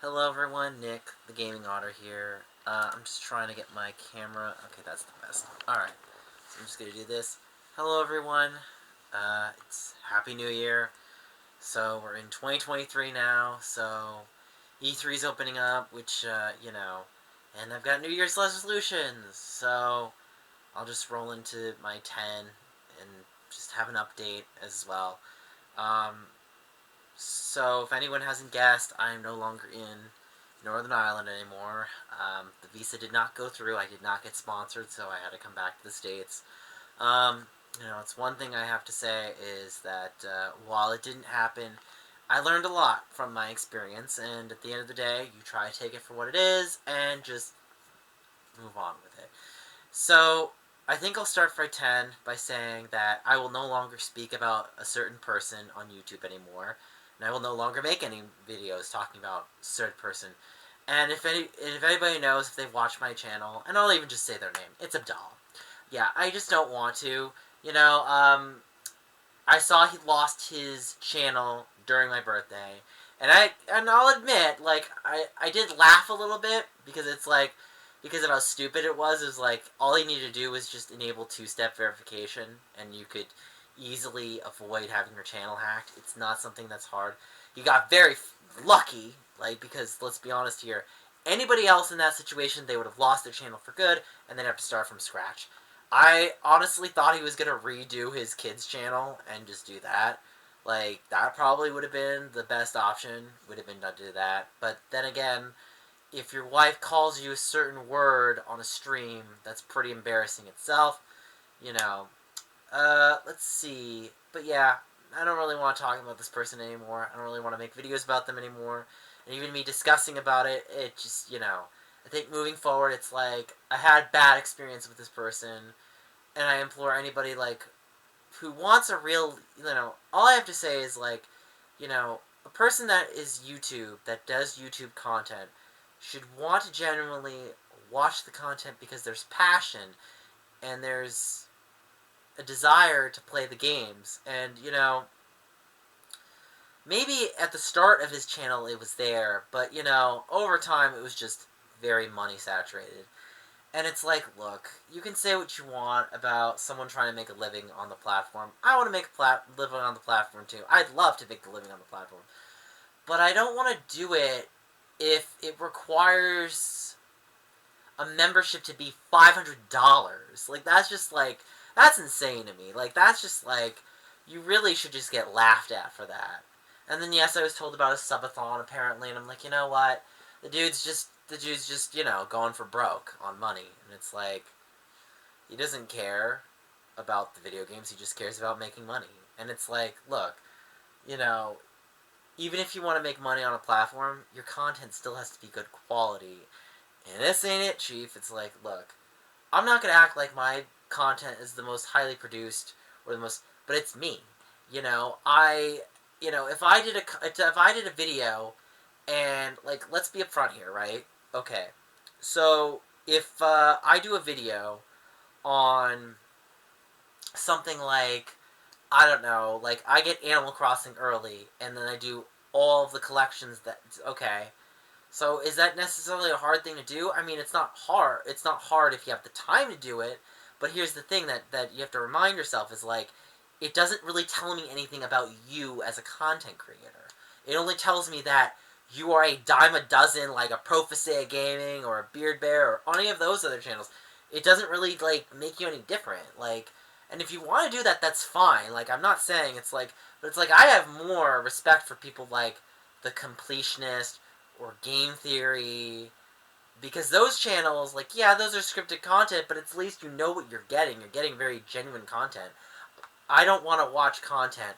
Hello everyone, Nick, the Gaming Otter here. I'm just trying to get my camera. Okay, that's the best. Alright, so I'm just gonna do this. Hello everyone, it's Happy New Year. So we're in 2023 now, so E3's opening up, which, and I've got New Year's resolutions, so I'll just roll into my 10 and just have an update as well. Um, so, if anyone hasn't guessed, I am no longer in Northern Ireland anymore. The visa did not go through. I did not get sponsored, so I had to come back to the States. Um, it's one thing I have to say is that while it didn't happen, I learned a lot from my experience, and at the end of the day, you try to take it for what it is and just move on with it. So, I think I'll start for 10 by saying that I will no longer speak about a certain person on YouTube anymore, and I will no longer make any videos talking about a certain person. And if anybody knows, if they've watched my channel, and I'll even just say their name, it's Abdal. Yeah, I just don't want to. I saw he lost his channel during my birthday, and I'll admit, like I did laugh a little bit because of how stupid it was. It was like all he needed to do was just enable two-step verification, and you could easily avoid having your channel hacked. It's not something that's hard. He got very lucky, like because let's be honest here, anybody else in that situation, they would have lost their channel for good, and they'd have to start from scratch. I honestly thought he was gonna redo his kids' channel and just do that. Like that probably would have been the best option. Would have been to do that. But then again, if your wife calls you a certain word on a stream, that's pretty embarrassing itself. You know. Let's see. But yeah, I don't really want to talk about this person anymore. I don't really want to make videos about them anymore. And even me discussing about it, it just, I think moving forward, it's like I had bad experience with this person, and I implore anybody like who wants a real, all I have to say is like, a person that is YouTube that does YouTube content should want to genuinely watch the content because there's passion and there's a desire to play the games. And maybe at the start of his channel it was there, but over time it was just very money saturated. And it's like, look, you can say what you want about someone trying to make a living on the platform. I want to make a living on the platform too. I'd love to make a living on the platform. But I don't want to do it if it requires a membership to be $500. Like, that's insane to me. Like, that's just like, you really should just get laughed at for that. And then, yes, I was told about a subathon, apparently, and I'm like, you know what? The dude's just, going for broke on money. And it's like, he doesn't care about the video games, he just cares about making money. And it's like, look, you know, even if you want to make money on a platform, your content still has to be good quality. And this ain't it, Chief. It's like, look, I'm not gonna act like my content is the most highly produced or the most, but it's me. If I did a video, and like, let's be upfront here, right? Okay, so if I do a video on something like, I don't know, like I get Animal Crossing early, and then I do all of the collections that okay. So is that necessarily a hard thing to do? I mean, it's not hard. It's not hard if you have the time to do it. But here's the thing that you have to remind yourself is like, it doesn't really tell me anything about you as a content creator. It only tells me that you are a dime a dozen, like a Prophesea Gaming or a Beard Bear or any of those other channels. It doesn't really like make you any different. Like, and if you want to do that, that's fine. Like, I'm not saying it's like, but it's like I have more respect for people like the Completionist or Game Theory, because those channels, like, yeah, those are scripted content, but at least you know what you're getting. You're getting very genuine content. I don't want to watch content.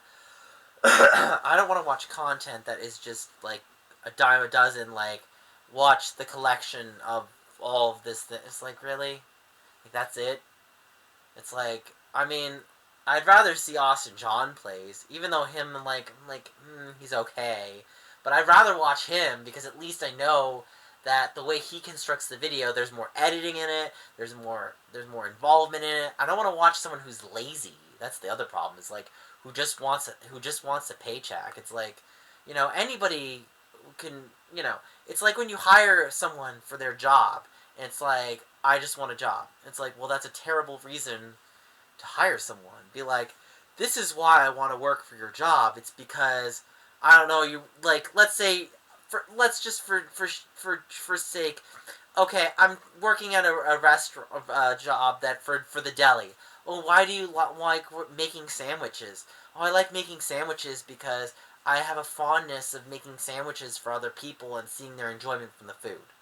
I don't want to watch content that is just like a dime a dozen. Like, watch the collection of all of this. It's like, really, like, that's it. It's like, I mean, I'd rather see Austin John plays, even though him, he's okay. But I'd rather watch him because at least I know that the way he constructs the video, there's more editing in it. There's more involvement in it. I don't want to watch someone who's lazy. That's the other problem. Is like who just wants a paycheck. It's like, anybody can, you know, it's like when you hire someone for their job, and it's like, I just want a job. It's like, well, that's a terrible reason to hire someone. Be like, this is why I want to work for your job. It's because, I don't know, you, like, let's say, let's just for sake, okay, I'm working at a restaurant job that for the deli. Well, why do you like making sandwiches? Oh, I like making sandwiches because I have a fondness of making sandwiches for other people and seeing their enjoyment from the food.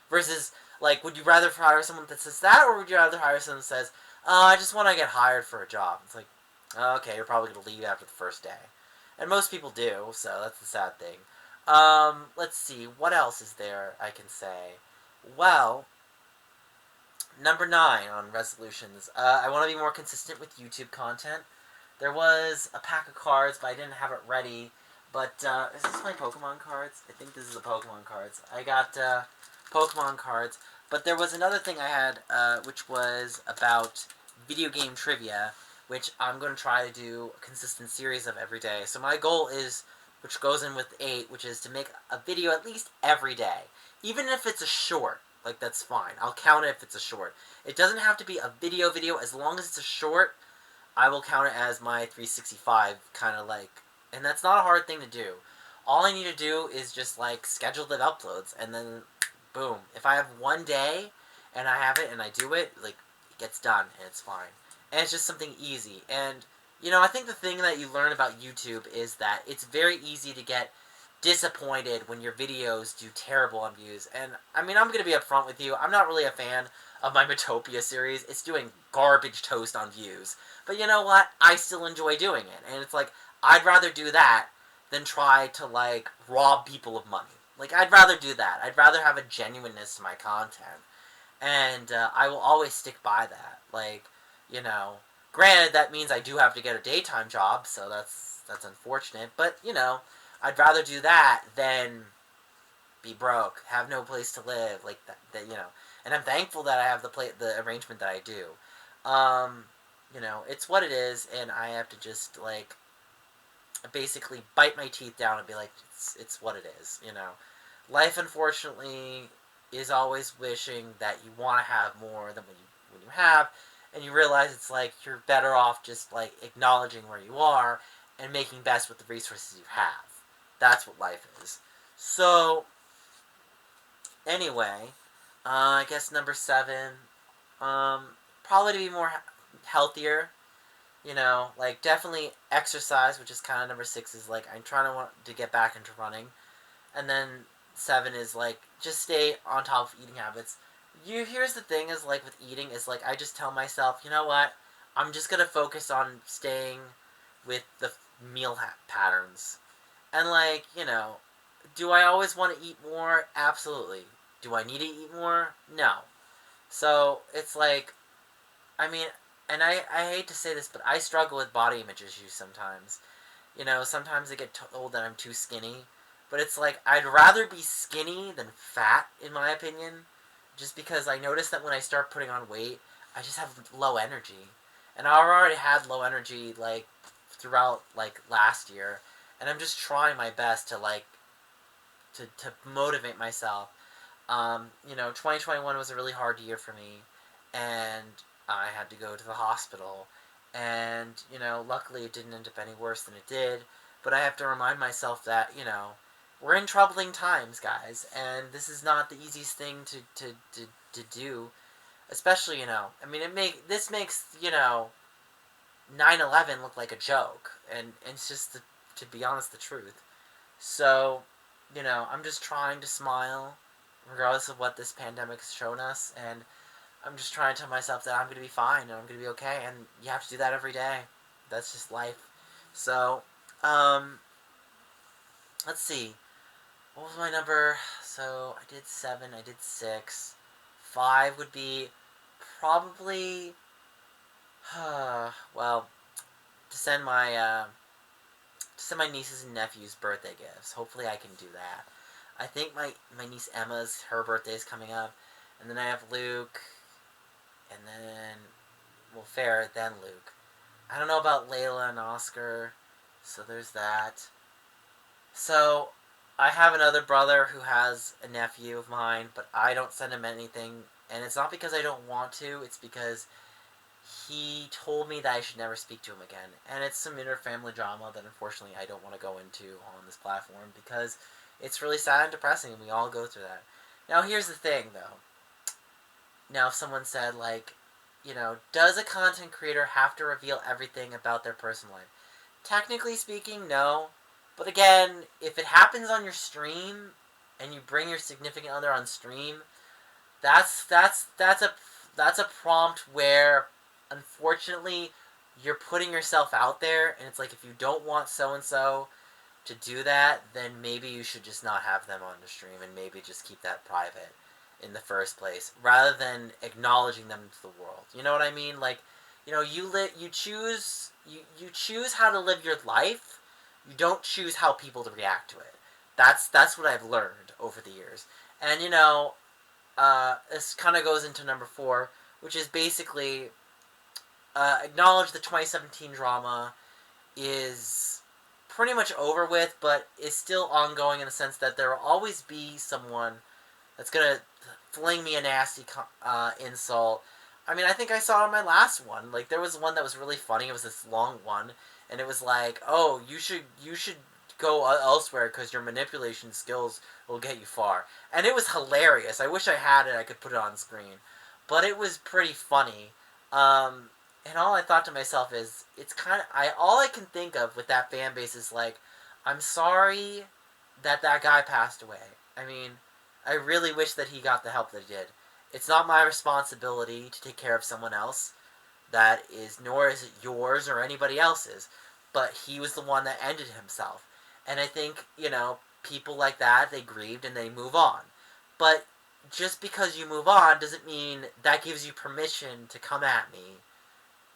Versus, like, would you rather hire someone that says that, or would you rather hire someone that says, I just want to get hired for a job? It's like, okay, you're probably going to leave after the first day. And most people do, so that's the sad thing. Let's see, what else is there I can say? Well, number 9 on resolutions. I want to be more consistent with YouTube content. There was a pack of cards, but I didn't have it ready. But, is this my Pokemon cards? I think this is the Pokemon cards. I got, Pokemon cards. But there was another thing I had, which was about video game trivia, which I'm going to try to do a consistent series of every day. So my goal is, which goes in with 8, which is to make a video at least every day. Even if it's a short, like, that's fine. I'll count it if it's a short. It doesn't have to be a video, as long as it's a short, I will count it as my 365, kind of like, and that's not a hard thing to do. All I need to do is just, like, schedule the uploads, and then, boom. If I have one day, and I have it, and I do it, like, it gets done, and it's fine. And it's just something easy. And, you know, I think the thing that you learn about YouTube is that it's very easy to get disappointed when your videos do terrible on views. And, I mean, I'm going to be upfront with you. I'm not really a fan of my Metopia series. It's doing garbage toast on views. But you know what? I still enjoy doing it. And it's like, I'd rather do that than try to, like, rob people of money. Like, I'd rather do that. I'd rather have a genuineness to my content. And I will always stick by that. Like, you know, granted, that means I do have to get a daytime job, so that's unfortunate. But, you know, I'd rather do that than be broke, have no place to live, like that you know. And I'm thankful that I have the arrangement that I do. You know, it's what it is, and I have to just, like, basically bite my teeth down and be like, it's what it is, you know. Life, unfortunately, is always wishing that you want to have more than when you have, and you realize it's like you're better off just, like, acknowledging where you are and making best with the resources you have. That's what life is. So, anyway, I guess number 7, probably to be more healthier. You know, like, definitely exercise, which is kind of number 6, is, like, I'm trying to want to get back into running. And then 7 is, like, just stay on top of eating habits. Here's the thing is, like, with eating, is, like, I just tell myself, you know what, I'm just going to focus on staying with the meal patterns. And, like, you know, do I always want to eat more? Absolutely. Do I need to eat more? No. So, it's like, I mean, and I hate to say this, but I struggle with body image issues sometimes. You know, sometimes I get told that I'm too skinny. But it's like, I'd rather be skinny than fat, in my opinion. Just because I notice that when I start putting on weight, I just have low energy. And I already had low energy, like, throughout, like, last year. And I'm just trying my best to, like, to motivate myself. You know, 2021 was a really hard year for me. And I had to go to the hospital. And, you know, luckily it didn't end up any worse than it did. But I have to remind myself that, you know, we're in troubling times, guys. And this is not the easiest thing to do. Especially, you know, I mean, this makes, you know, 9/11 look like a joke. And it's just, to be honest, the truth. So, you know, I'm just trying to smile, regardless of what this pandemic has shown us. And I'm just trying to tell myself that I'm going to be fine and I'm going to be okay. And you have to do that every day. That's just life. So, let's see. What was my number? So, I did 7, I did 6. 5 would be probably, well, to send my nieces and nephews birthday gifts. Hopefully I can do that. I think my niece Emma's, her birthday is coming up. And then I have Luke. And then, well, Farrah, then Luke. I don't know about Layla and Oscar. So there's that. So, I have another brother who has a nephew of mine, but I don't send him anything, and it's not because I don't want to. It's because he told me that I should never speak to him again, and it's some inner family drama that unfortunately I don't want to go into on this platform because it's really sad and depressing, and we all go through that. Now, here's the thing, though. Now, if someone said, like, does a content creator have to reveal everything about their personal life? Technically speaking, no. But again, if it happens on your stream and you bring your significant other on stream, that's a prompt where unfortunately you're putting yourself out there, and it's like if you don't want so and so to do that, then maybe you should just not have them on the stream and maybe just keep that private in the first place rather than acknowledging them to the world. You know what I mean? Like, you choose how to live your life. You don't choose how people to react to it. That's what I've learned over the years. And this kind of goes into number 4, which is basically acknowledge the 2017 drama is pretty much over with, but is still ongoing in the sense that there will always be someone that's gonna fling me a nasty insult. I mean, I think I saw in my last one, like there was one that was really funny. It was this long one, and it was like, "Oh, you should go elsewhere because your manipulation skills will get you far." And it was hilarious. I wish I had it. I could put it on screen, but it was pretty funny. And all I thought to myself is, it's kind of all I can think of with that fan base is like, I'm sorry that guy passed away. I mean, I really wish that he got the help that he did. It's not my responsibility to take care of someone else. That is, nor is it yours or anybody else's. But he was the one that ended himself. And I think, people like that, they grieved and they move on. But just because you move on doesn't mean that gives you permission to come at me.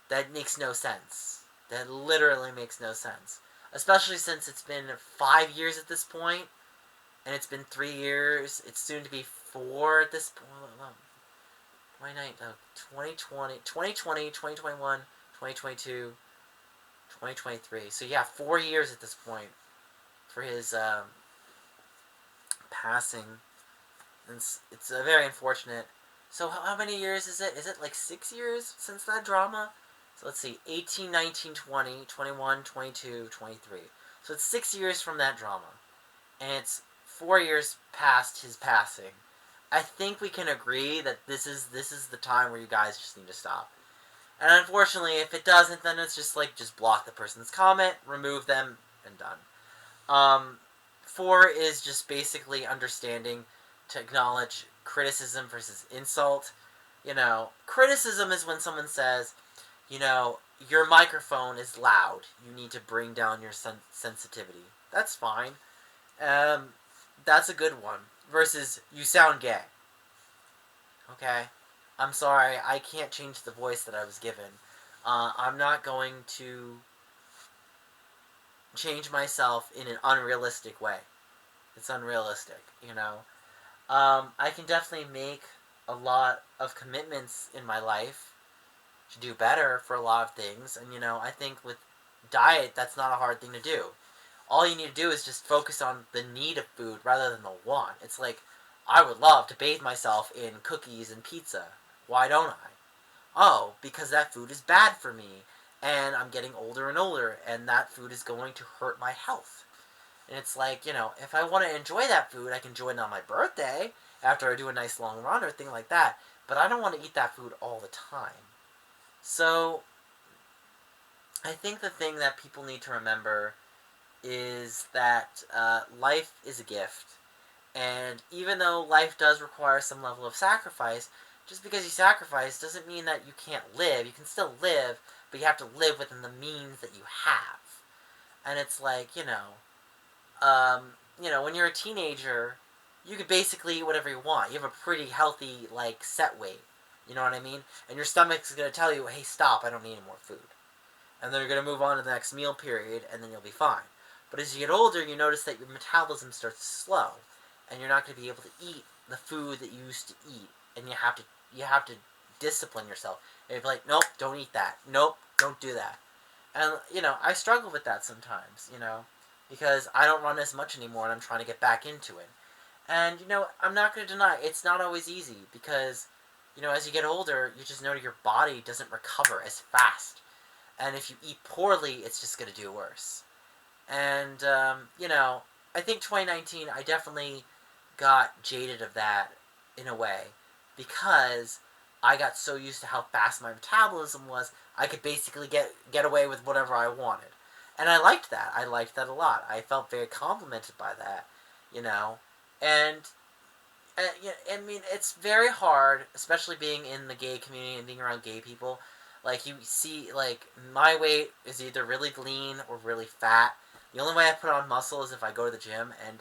That makes no sense. That literally makes no sense. Especially since it's been 5 years at this point, and it's been 3 years. It's soon to be 4 at this point. 2020, 2021, 2022, 2023. So yeah, 4 years at this point for his passing. It's very unfortunate. So how many years is it? Is it like 6 years since that drama? So let's see, 18, 19, 20, 21, 22, 23. So it's 6 years from that drama. And it's 4 years past his passing. I think we can agree that this is the time where you guys just need to stop. And unfortunately, if it doesn't, then it's just like, just block the person's comment, remove them, and done. 4 is just basically understanding to acknowledge criticism versus insult. Criticism is when someone says, your microphone is loud. You need to bring down your sensitivity. That's fine. That's a good one. Versus, you sound gay. Okay? I'm sorry, I can't change the voice that I was given. I'm not going to change myself in an unrealistic way. It's unrealistic, I can definitely make a lot of commitments in my life to do better for a lot of things. And, I think with diet, that's not a hard thing to do. All you need to do is just focus on the need of food rather than the want. It's like, I would love to bathe myself in cookies and pizza. Why don't I? Oh, because that food is bad for me. And I'm getting older and older, and that food is going to hurt my health. And it's like, if I want to enjoy that food, I can enjoy it on my birthday after I do a nice long run or thing like that. But I don't want to eat that food all the time. So, I think the thing that people need to remember is that life is a gift. And even though life does require some level of sacrifice, just because you sacrifice doesn't mean that you can't live. You can still live, but you have to live within the means that you have. And it's like, when you're a teenager, you could basically eat whatever you want. You have a pretty healthy, set weight. You know what I mean? And your stomach's going to tell you, hey, stop, I don't need any more food. And then you're going to move on to the next meal period, and then you'll be fine. But as you get older, you notice that your metabolism starts to slow. And you're not going to be able to eat the food that you used to eat. And you have to discipline yourself. And you'll be like, nope, don't eat that. Nope, don't do that. And, I struggle with that sometimes, because I don't run as much anymore and I'm trying to get back into it. And, I'm not going to deny it's not always easy because, as you get older, you just know your body doesn't recover as fast. And if you eat poorly, it's just going to do worse. And, I think 2019, I definitely got jaded of that in a way because I got so used to how fast my metabolism was, I could basically get away with whatever I wanted. And I liked that. I liked that a lot. I felt very complimented by that, you know. And I mean, it's very hard, especially being in the gay community and being around gay people. Like, you see, like, my weight is either really lean or really fat. The only way I put on muscle is if I go to the gym, and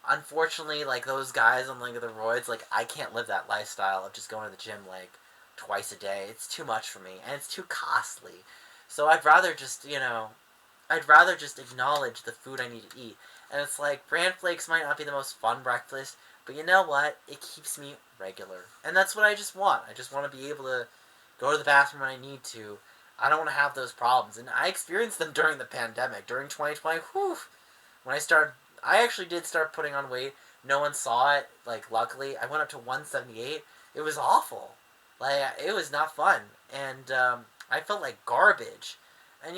unfortunately, like, those guys on, like, the roids, like, I can't live that lifestyle of just going to the gym, like, twice a day. It's too much for me, and it's too costly. So I'd rather just acknowledge the food I need to eat. And it's like, bran flakes might not be the most fun breakfast, but you know what? It keeps me regular. And that's what I just want. I just want to be able to go to the bathroom when I need to. I don't want to have those problems. And I experienced them during the pandemic. During 2020, whew, when I actually did start putting on weight. No one saw it. Like, luckily, I went up to 178. It was awful. Like, it was not fun. And I felt like garbage. And,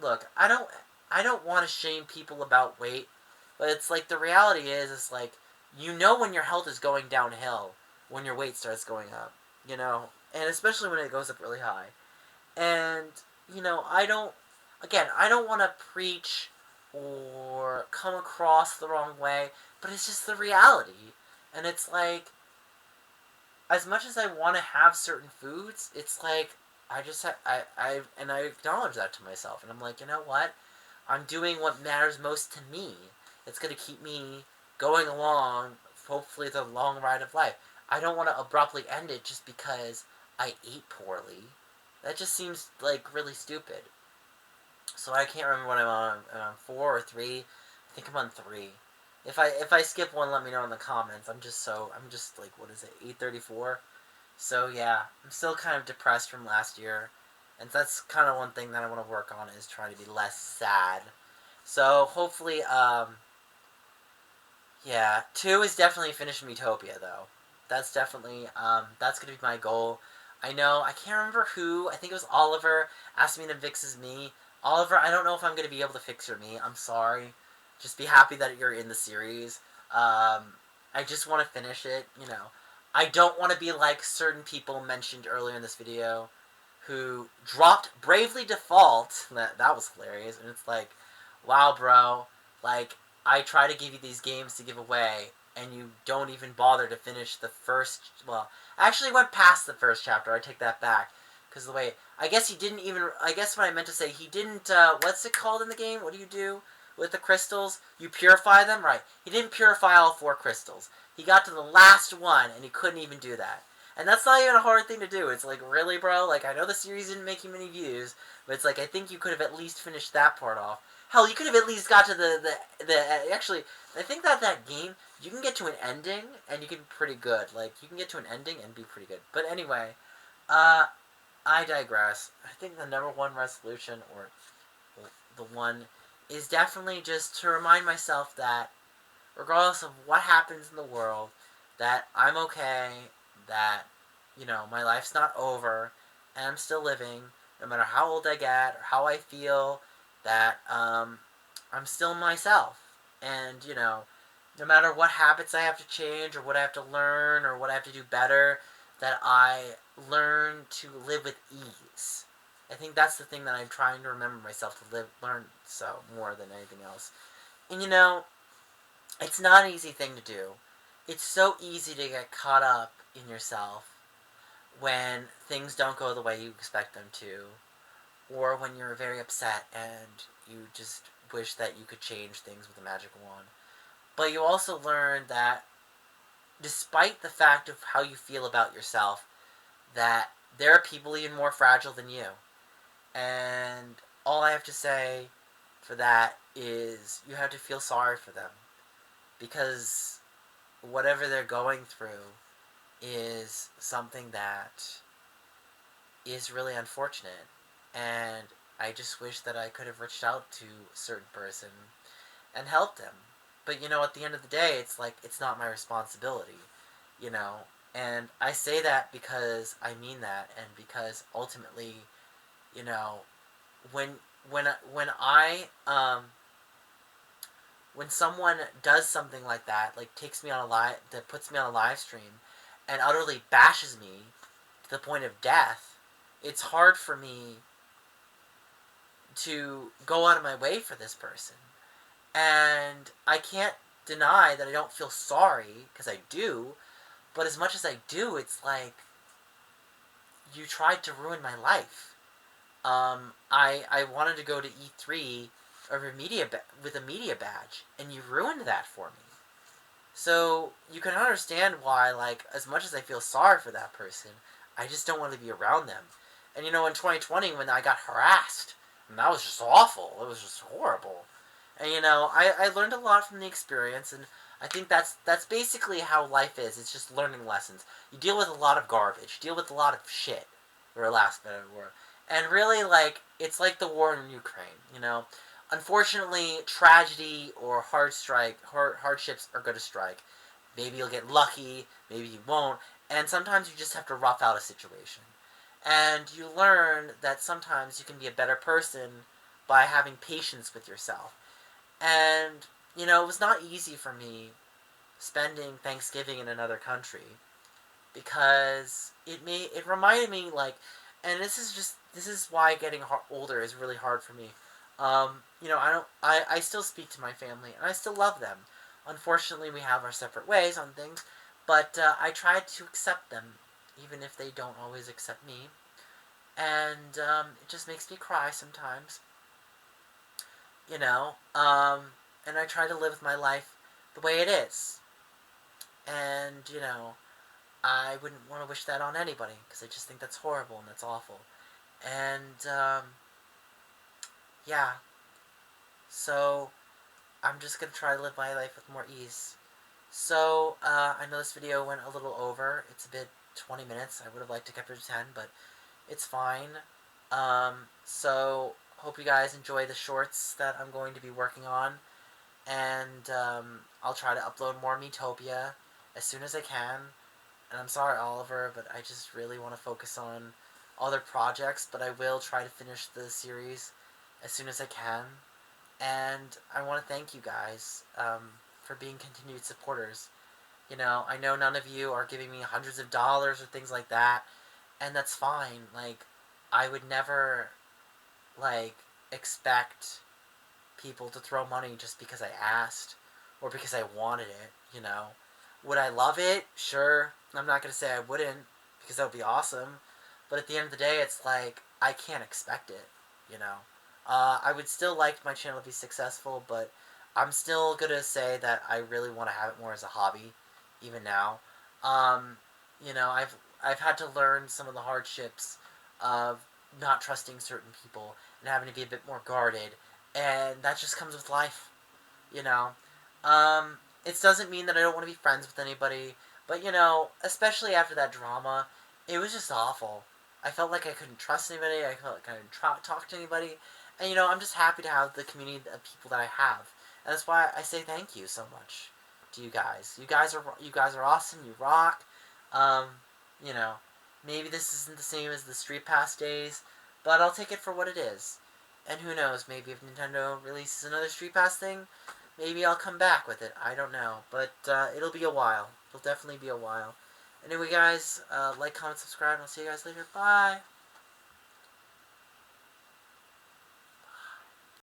look, I don't want to shame people about weight, but it's like the reality is like when your health is going downhill when your weight starts going up, and especially when it goes up really high. And I don't want to preach or come across the wrong way, but it's just the reality. And it's like, as much as I want to have certain foods, it's like I just I acknowledge that to myself, and I'm like, you know what? I'm doing what matters most to me. It's gonna keep me going along, hopefully the long ride of life. I don't want to abruptly end it just because I ate poorly. That just seems like really stupid. So I can't remember what I'm on. I'm on 4 or 3. I think I'm on 3. If I skip one, let me know in the comments. I'm just like, what is it, 8:34? So yeah, I'm still kind of depressed from last year, and that's kind of one thing that I want to work on is trying to be less sad. So hopefully, yeah, 2 is definitely finishing Utopia though. That's gonna be my goal. I know I can't remember who. I think it was Oliver asked me to fix his me. Oliver, I don't know if I'm gonna be able to fix your me. I'm sorry. Just be happy that you're in the series. I just want to finish it. I don't want to be like certain people mentioned earlier in this video, who dropped Bravely Default. That was hilarious, and it's like, wow, bro. Like, I try to give you these games to give away, and you don't even bother to finish the first. Well, I actually went past the first chapter. I take that back, because the way I guess he didn't even. I guess what I meant to say, he didn't. What's it called in the game? What do you do with the crystals? You purify them, right? He didn't purify all 4 crystals. He got to the last one, and he couldn't even do that. And that's not even a hard thing to do. It's like, really, bro? Like, I know the series didn't make you many views, but it's like, I think you could have at least finished that part off. Hell, you could have at least got to actually, I think that game, you can get to an ending, and you can be pretty good. Like, you can get to an ending and be pretty good. But anyway, uh, I digress. I think the number one resolution, or the one, is definitely just to remind myself that, regardless of what happens in the world, that I'm okay, that, my life's not over, and I'm still living, no matter how old I get, or how I feel, that, I'm still myself. And, no matter what habits I have to change, or what I have to learn, or what I have to do better, that I learn to live with ease. I think that's the thing that I'm trying to remember myself to learn so more than anything else. And it's not an easy thing to do. It's so easy to get caught up in yourself when things don't go the way you expect them to, or when you're very upset and you just wish that you could change things with a magic wand. But you also learn that despite the fact of how you feel about yourself, that there are people even more fragile than you. And all I have to say for that is you have to feel sorry for them. Because whatever they're going through is something that is really unfortunate. And I just wish that I could have reached out to a certain person and helped him. But you know, at the end of the day, it's like it's not my responsibility, you know. And I say that because I mean that, and because ultimately, you know, when when when someone does something like that, like takes me on a live, that puts me on a live stream, and utterly bashes me to the point of death, it's hard for me to go out of my way for this person. And I can't deny that I don't feel sorry, because I do, but as much as I do, it's like, you tried to ruin my life. I wanted to go to E3 or with a media badge, and you ruined that for me. So you can understand why, like, as much as I feel sorry for that person, I just don't want to be around them. And you know, in 2020, when I got harassed, and that was just awful. It was just horrible. And you know, I learned a lot from the experience, and I think that's basically how life is. It's just learning lessons. You deal with a lot of garbage, deal with a lot of shit, for last better word. And really, like, it's like the war in Ukraine. You know, unfortunately, tragedy or hardships are going to strike. Maybe you'll get lucky, maybe you won't, and sometimes you just have to rough out a situation. And you learn that sometimes you can be a better person by having patience with yourself. And, you know, it was not easy for me spending Thanksgiving in another country because it reminded me, like, and this is why getting older is really hard for me. You know, I still speak to my family and I still love them. Unfortunately, we have our separate ways on things, but I try to accept them, even if they don't always accept me. And it just makes me cry sometimes, you know. And I try to live my life the way it is. And, you know, I wouldn't want to wish that on anybody because I just think that's horrible and that's awful. And, yeah. So, I'm just going to try to live my life with more ease. So, I know this video went a little over. It's a bit 20 minutes. I would have liked to keep it to 10, but it's fine. So, hope you guys enjoy the shorts that I'm going to be working on. And I'll try to upload more Miitopia as soon as I can. And I'm sorry, Oliver, but I just really want to focus on other projects. But I will try to finish the series as soon as I can. And I want to thank you guys for being continued supporters. You know, I know none of you are giving me hundreds of dollars or things like that, and that's fine. Like, I would never, like, expect people to throw money just because I asked or because I wanted it, you know. Would I love it? Sure. I'm not going to say I wouldn't because that would be awesome. But at the end of the day, it's like, I can't expect it, you know. I would still like my channel to be successful, but I'm still going to say that I really want to have it more as a hobby, even now. Um, you know, I've had to learn some of the hardships of not trusting certain people and having to be a bit more guarded, and that just comes with life, you know. It doesn't mean that I don't want to be friends with anybody, but you know, especially after that drama, it was just awful. I felt like I couldn't trust anybody. I felt like I couldn't talk to anybody, and you know, I'm just happy to have the community of people that I have, and that's why I say thank you so much to you guys. You guys are awesome. You rock. Um, you know, maybe this isn't the same as the Street Pass days, but I'll take it for what it is. And who knows, maybe if Nintendo releases another Street Pass thing, maybe I'll come back with it. I don't know. But it'll be a while. It'll definitely be a while. Anyway, guys, like, comment, subscribe, and I'll see you guys later. Bye!